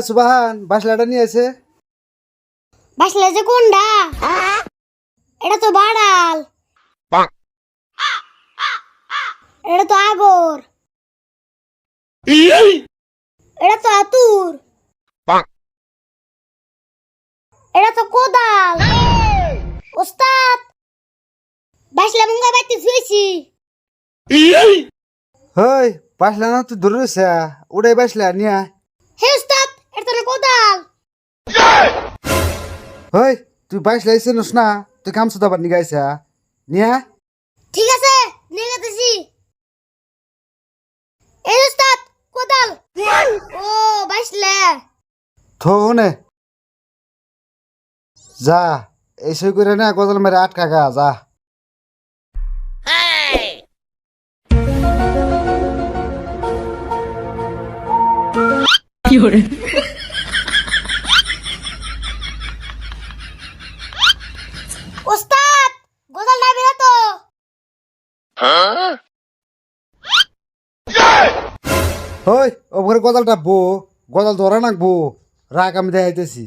সুবাহান বাসলাটা নিয়ে এসে বাসলে যে কোনটা? এটা তো বাড়াল, এটা তো আগর, এটা তো আতুর, এটা তো কোদাল। ওস্তাদ, বাসলা মুঙ্গা বাইতে শুয়েছি। হই বাসলা না তুই ধরে রয়েছে ওটাই বাসলা নিয়া। হে ওস্তাদ, এটা তো কোদাল। হই তুই বাসলা এসে নোস না, তুই কাম সুদাবার নিয়ে গাইছা নিয়া। ঠিক আছে, নিয়ে গেতেছি। এই ওস্তাদ, কোদাল। ও বাসলা। থনে যা এসে করে না গজল মেরে আটকা গা যা। ওস্তাদ, গোদাল না বেরো তো। হই ওপরে গজালটা বো, গজাল ধরা নাকবো, রাগ আমি দেখাইতেছি।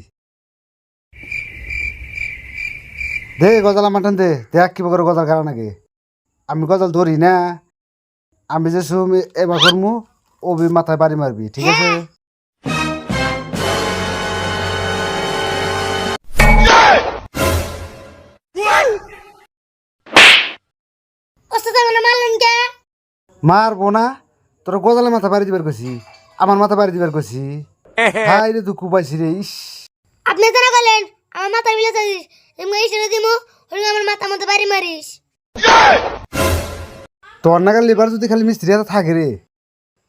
দে গজাল আমার দে, দেখ কি করে গজাল কারা নাকি। আমি গজাল ধরি না, আমি যে সুমি এবার করমু ও বি মাথায় বাড়ি মারবি, ঠিক আছে? ওস্তাদ মানে মারলেন কে? মারবো না, তোর গজালে মাথা বাড়ি দিবার কছি, আমার মাথা বাড়ি দিবার কছি। হাই রে দুঃখ পাইছি রে। ইস আপনি তারা বলেন আমার মাথা মিলে যাচ্ছিস, এমনি ইসরে দিমু, হলে আমার মাথা মতো বাড়ি মারিস। তোর নাগাল লিবার যদি খালি মিস্ত্রি হাতে থাকে রে,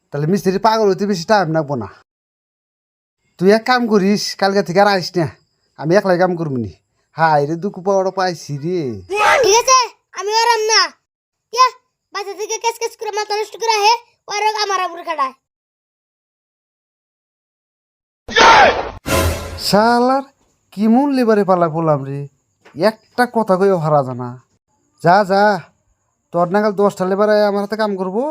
তাহলে মিস্ত্রি পাগল হইতে বেশি টাইম লাগবো না। তুই এক কাম করিস, কালকে থেকে আর আইস না, আমি একলাই কাম করবো নি। হাই রে দুঃখ পাওয়াটা পাইছি রে। ঠিক আছে, আমি ওরাম না। ইয়া, বাচ্চা থেকে কেস কেস করে মাথা নষ্ট করে হে, ওর আমার আবুর কাটায়। শালার কি মূল লিবারে পালা বললাম রে, একটা কথা কইও হারা জানা। যা যা, তোর নাগাল 10টা লেবারে আমার হাতে কাম করবো।